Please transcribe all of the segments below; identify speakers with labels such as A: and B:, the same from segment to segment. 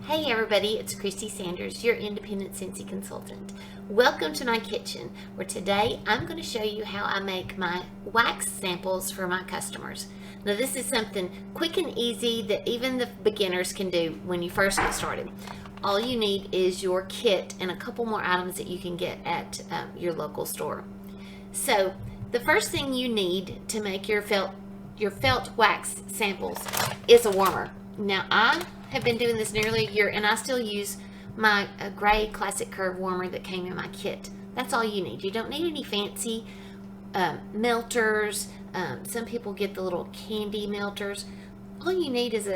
A: Hey everybody, it's Christy Sanders, your independent Scentsy consultant. Welcome to my kitchen, where today I'm going to show you how I make my wax samples for my customers. Now this is something quick and easy that even the beginners can do when you first get started. All you need is your kit and a couple more items that you can get at your local store. So the first thing you need to make your felt wax samples is a warmer. Now I have been doing this nearly a year and I still use my gray classic curve warmer that came in my kit. That's all you need. You don't need any fancy melters. Some people get the little candy melters. All you need is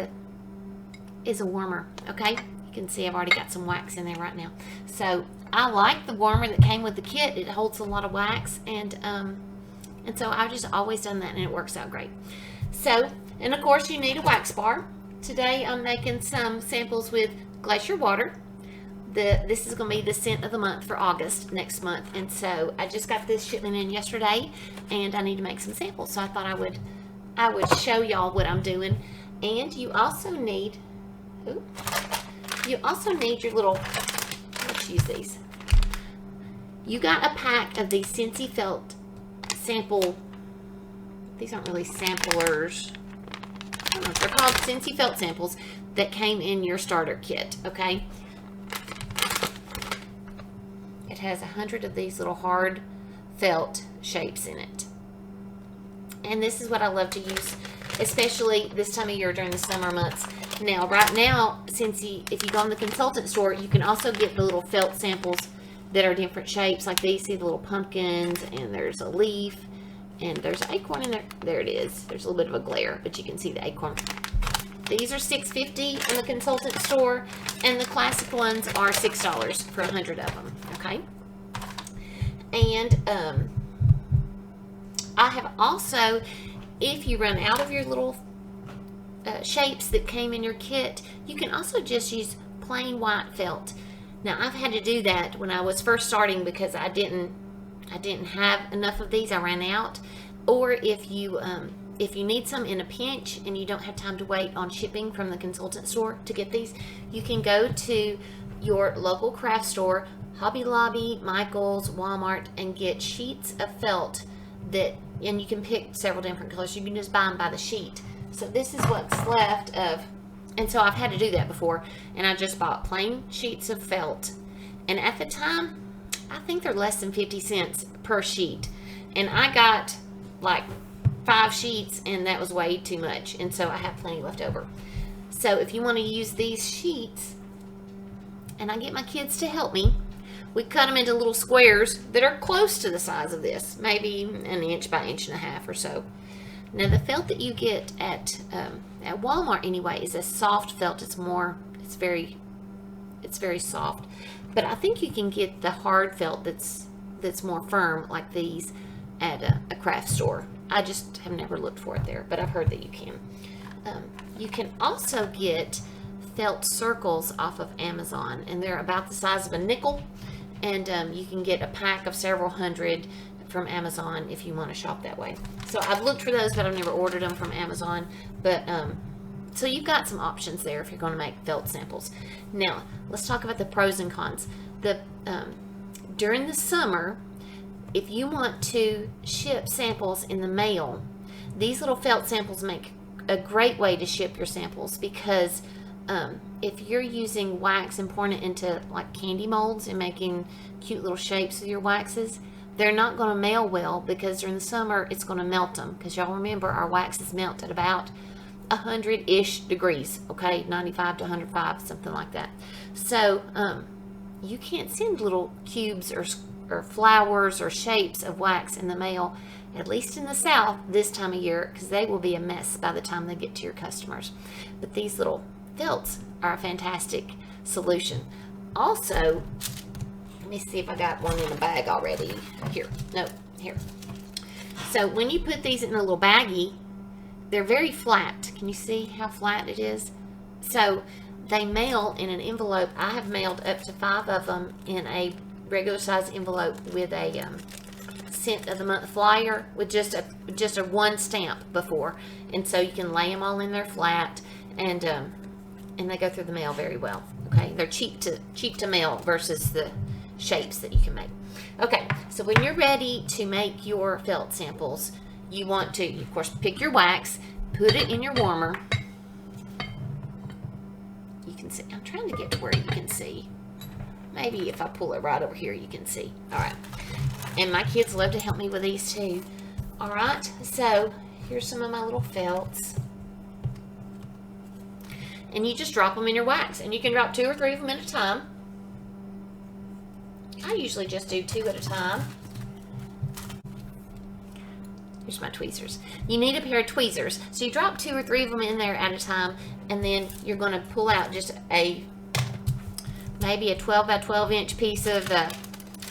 A: a warmer, okay? You can see I've already got some wax in there right now. So I like the warmer that came with the kit. It holds a lot of wax, and so I've just always done that and it works out great. So, and of course you need a wax bar. Today I'm making some samples with glacier water. This is going to be the scent of the month for August next month, and so I just got this shipment in yesterday and I need to make some samples, so I thought I would show y'all what I'm doing. And you also need your little, let's use these. You got a pack of these Scentsy Felt Sample, these aren't really samplers, I don't know, they're called Scentsy Felt Samples that came in your starter kit, okay? It has 100 of these little hard felt shapes in it. And this is what I love to use, especially this time of year during the summer months. Now, right now, if you go in the consultant store, you can also get the little felt samples that are different shapes, like these. See the little pumpkins, and there's a leaf, and there's an acorn in there. There it is. There's a little bit of a glare, but you can see the acorn. These are $6.50 in the consultant store, and the classic ones are $6 for 100 of them, okay? And I have also, if you run out of your little shapes that came in your kit, you can also just use plain white felt. Now I've had to do that when I was first starting because I didn't have enough of these. I ran out. Or if you need some in a pinch and you don't have time to wait on shipping from the consultant store to get these, you can go to your local craft store, Hobby Lobby, Michael's, Walmart, and get sheets of felt and you can pick several different colors. You can just buy them by the sheet. So this is what's left of, and so I've had to do that before, and I just bought plain sheets of felt. And at the time, I think they're less than 50 cents per sheet. And I got like 5 sheets, and that was way too much. And so I have plenty left over. So if you want to use these sheets, and I get my kids to help me, we cut them into little squares that are close to the size of this, maybe an inch by inch and a half or so. Now the felt that you get at Walmart anyway is a soft felt. It's very soft. But I think you can get the hard felt that's more firm, like these, at a craft store. I just have never looked for it there, but I've heard that you can. You can also get felt circles off of Amazon, and they're about the size of a nickel, and you can get a pack of several hundred from Amazon if you want to shop that way. So I've looked for those, but I've never ordered them from Amazon. But so you've got some options there if you're going to make felt samples. Now, let's talk about the pros and cons. During the summer, if you want to ship samples in the mail, these little felt samples make a great way to ship your samples, because if you're using wax and pouring it into like candy molds and making cute little shapes with your waxes, they're not going to mail well, because during the summer it's going to melt them, because y'all remember our waxes melt at about 100-ish degrees, okay, 95 to 105, something like that. So you can't send little cubes or flowers or shapes of wax in the mail, at least in the South this time of year, because they will be a mess by the time they get to your customers. But these little felts are a fantastic solution. Also, let me see if I got one in the bag already. Here, no, here. So when you put these in a little baggie, they're very flat. Can you see how flat it is? So they mail in an envelope. I have mailed up to 5 of them in a regular size envelope with a scent of the month flyer with just a one stamp before, and so you can lay them all in there flat, and they go through the mail very well. okay? They're cheap to melt versus the shapes that you can make. Okay, so when you're ready to make your felt samples, you want to, of course, pick your wax, put it in your warmer. You can see, I'm trying to get to where you can see. Maybe if I pull it right over here, you can see. All right, and my kids love to help me with these too. All right, so here's some of my little felts. And you just drop them in your wax, and you can drop 2 or 3 of them at a time. I usually just do 2 at a time. Here's my tweezers. You need a pair of tweezers. So you drop 2 or 3 of them in there at a time, and then you're going to pull out just maybe a 12 by 12 inch piece of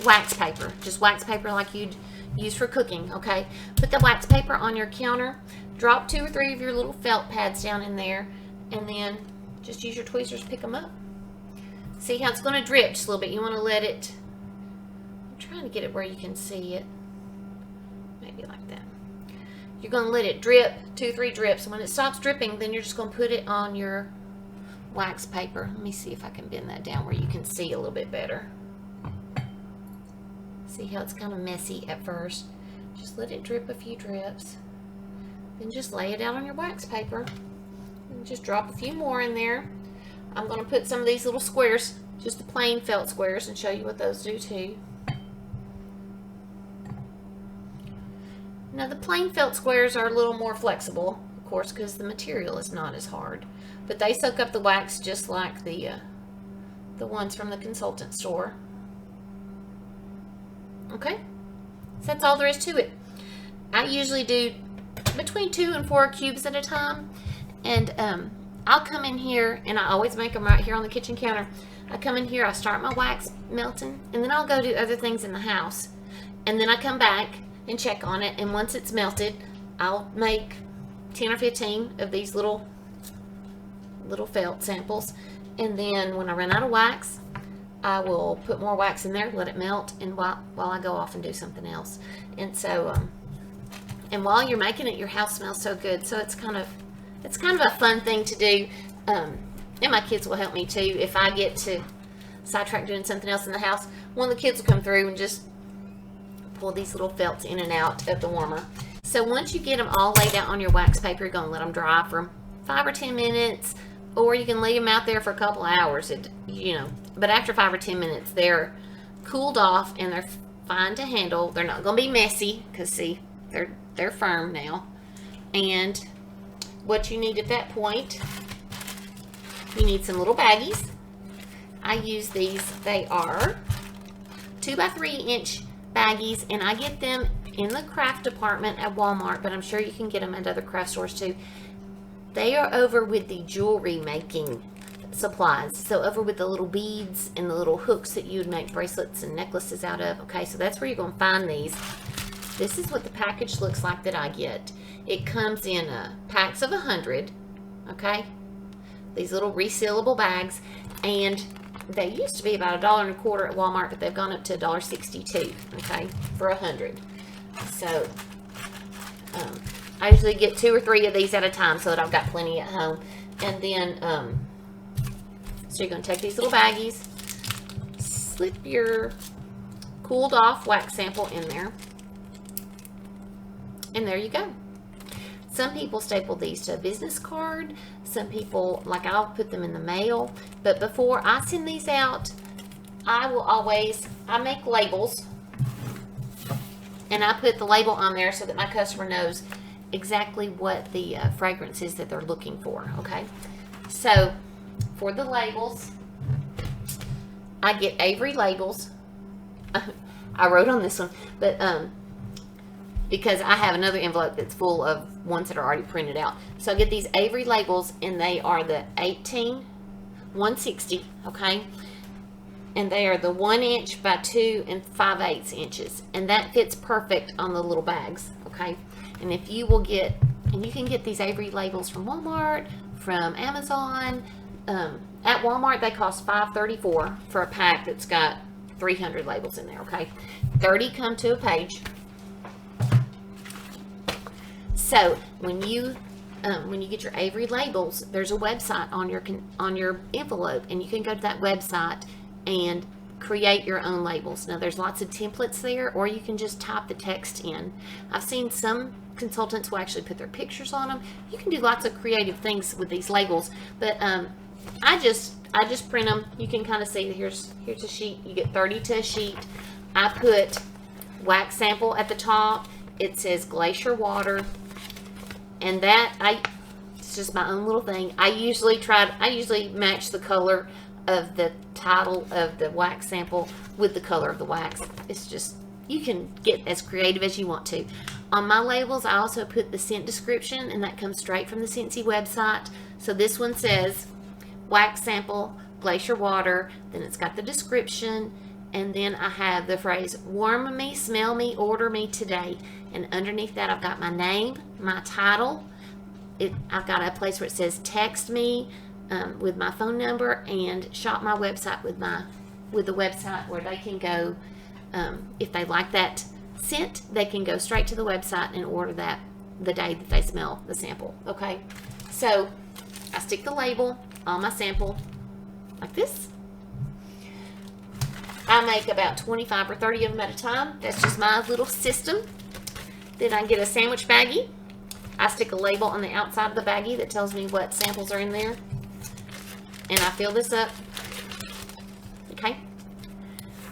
A: wax paper. Just wax paper like you'd use for cooking, okay? Put the wax paper on your counter. Drop 2 or 3 of your little felt pads down in there, and then just use your tweezers to pick them up. See how it's going to drip just a little bit. You want to let it, I'm trying to get it where you can see it. Maybe like that. You're going to let it drip, 2 or 3 drips. And when it stops dripping, then you're just going to put it on your wax paper. Let me see if I can bend that down where you can see a little bit better. See how it's kind of messy at first. Just let it drip a few drips. Then just lay it out on your wax paper. And just drop a few more in there. I'm going to put some of these little squares, just the plain felt squares, and show you what those do too. Now the plain felt squares are a little more flexible, of course, because the material is not as hard. But they soak up the wax just like the ones from the consultant store. Okay, so that's all there is to it. I usually do between 2 and 4 cubes at a time, and I'll come in here, and I always make them right here on the kitchen counter. I come in here, I start my wax melting, and then I'll go do other things in the house, and then I come back and check on it, and once it's melted, I'll make 10 or 15 of these little felt samples, and then when I run out of wax, I will put more wax in there, let it melt, and while I go off and do something else. And so, and while you're making it, your house smells so good. So it's kind of a fun thing to do. And my kids will help me too. If I get to sidetrack doing something else in the house, one of the kids will come through and just pull these little felts in and out of the warmer. So once you get them all laid out on your wax paper, you're going to let them dry for 5 or 10 minutes, or you can leave them out there for a couple of hours. But after 5 or 10 minutes, they're cooled off and they're fine to handle. They're not going to be messy because see, they're firm now. And what you need at that point, you need some little baggies. I use these. They are 2 by 3 inch baggies, and I get them in the craft department at Walmart, but I'm sure you can get them at other craft stores too. They are over with the jewelry making supplies. So over with the little beads and the little hooks that you would make bracelets and necklaces out of. Okay, so that's where you're going to find these. This is what the package looks like that I get. It comes in packs of 100. Okay, these little resealable bags, and they used to be about $1.25 at Walmart, but they've gone up to $1.62. Okay, for 100. So I usually get 2 or 3 of these at a time so that I've got plenty at home. And then so you're going to take these little baggies, slip your cooled off wax sample in there, and there you go. Some people staple these to a business card. Some people, like, I'll put them in the mail. But before I send these out, I make labels, and I put the label on there so that my customer knows exactly what the fragrance is that they're looking for. Okay, so for the labels, I get Avery labels. I wrote on this one, but because I have another envelope that's full of ones that are already printed out. So I get these Avery labels, and they are the 160, okay? And they are the 1 inch by 2 5/8 inches. And that fits perfect on the little bags, okay? And if you will get, and you can get these Avery labels from Walmart, from Amazon. At Walmart, they cost $5.34 for a pack that's got 300 labels in there, okay? 30 come to a page. So when you when you get your Avery labels, there's a website on your envelope, and you can go to that website and create your own labels. Now there's lots of templates there, or you can just type the text in. I've seen some consultants will actually put their pictures on them. You can do lots of creative things with these labels, but I just print them. You can kind of see, here's a sheet. You get 30 to a sheet. I put wax sample at the top. It says glacier water, and it's just my own little thing. I usually match the color of the title of the wax sample with the color of the wax. It's just, you can get as creative as you want to. On my labels, I also put the scent description, and that comes straight from the Scentsy website. So this one says wax sample, glacier water, then it's got the description, and then I have the phrase, warm me, smell me, order me today. And underneath that, I've got my name, my title. I've got a place where it says text me with my phone number, and shop my website with the website where they can go. If they like that scent, they can go straight to the website and order that the day that they smell the sample. Okay, so I stick the label on my sample like this. I make about 25 or 30 of them at a time. That's just my little system. Then I get a sandwich baggie. I stick a label on the outside of the baggie that tells me what samples are in there. And I fill this up. Okay.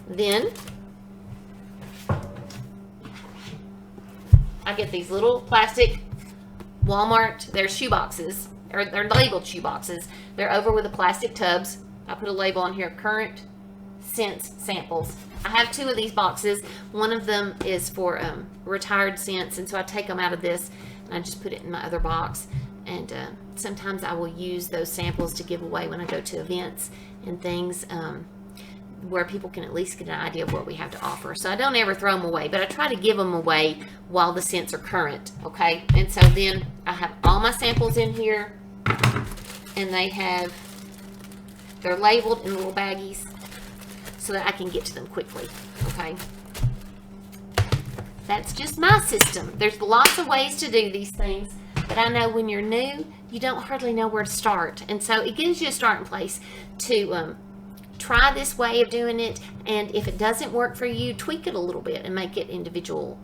A: Then I get these little plastic Walmart, they're shoe boxes, or they're labeled shoe boxes. They're over with the plastic tubs. I put a label on here, current scents samples. I have 2 of these boxes. One of them is for retired scents, and so I take them out of this and I just put it in my other box. And sometimes I will use those samples to give away when I go to events and things where people can at least get an idea of what we have to offer. So I don't ever throw them away, but I try to give them away while the scents are current, okay? And so then I have all my samples in here, and they're labeled in little baggies so that I can get to them quickly, okay? That's just my system. There's lots of ways to do these things, but I know when you're new, you don't hardly know where to start. And so it gives you a starting place to try this way of doing it, and if it doesn't work for you, tweak it a little bit and make it individual,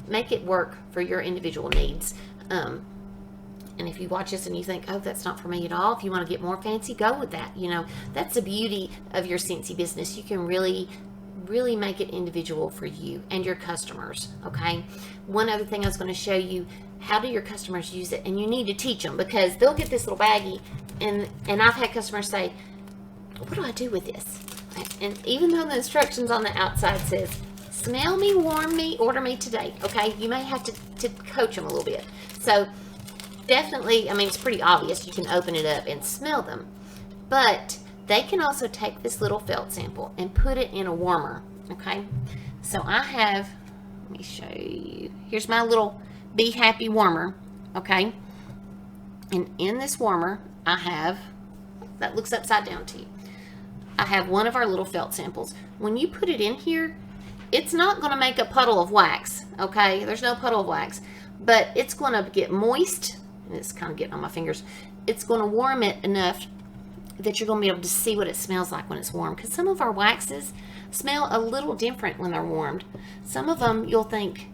A: make it work for your individual needs. And if you watch this and you think, oh, that's not for me at all, if you want to get more fancy, go with that. You know, that's the beauty of your Scentsy business. You can really make it individual for you and your customers, okay? One other thing I was going to show you, how do your customers use it? And you need to teach them, because they'll get this little baggie, and I've had customers say, what do I do with this? And even though the instructions on the outside says, smell me, warm me, order me today, okay? You may have to coach them a little bit. So definitely, I mean, it's pretty obvious. You can open it up and smell them. But they can also take this little felt sample and put it in a warmer, okay? So I have, let me show you. Here's my little Be Happy warmer, okay? And in this warmer, I have, that looks upside down to you, I have one of our little felt samples. When you put it in here, it's not going to make a puddle of wax, okay? There's no puddle of wax, but it's going to get moist, and it's kind of getting on my fingers. It's going to warm it enough that you're going to be able to see what it smells like when it's warm, because some of our waxes smell a little different when they're warmed. Some of them you'll think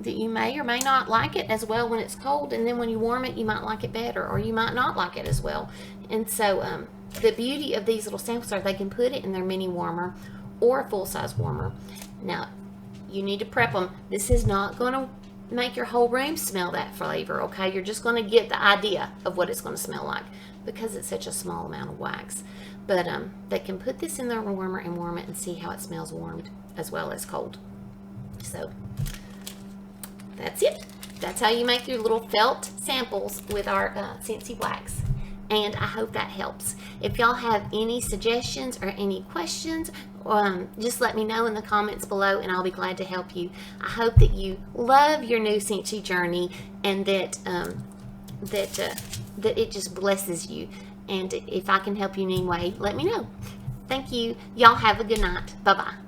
A: that you may or may not like it as well when it's cold, and then when you warm it, you might like it better, or you might not like it as well. And so the beauty of these little samples are they can put it in their mini warmer or a full-size warmer. Now, you need to prep them. This is not going to make your whole room smell that flavor, okay? You're just going to get the idea of what it's going to smell like because it's such a small amount of wax. But they can put this in their warmer and warm it and see how it smells warmed as well as cold. So that's it. That's how you make your little felt samples with our Scentsy wax. And I hope that helps. If y'all have any suggestions or any questions, just let me know in the comments below, and I'll be glad to help you. I hope that you love your new Scentsy journey, and that that it just blesses you. And if I can help you in any way, let me know. Thank you. Y'all have a good night. Bye-bye.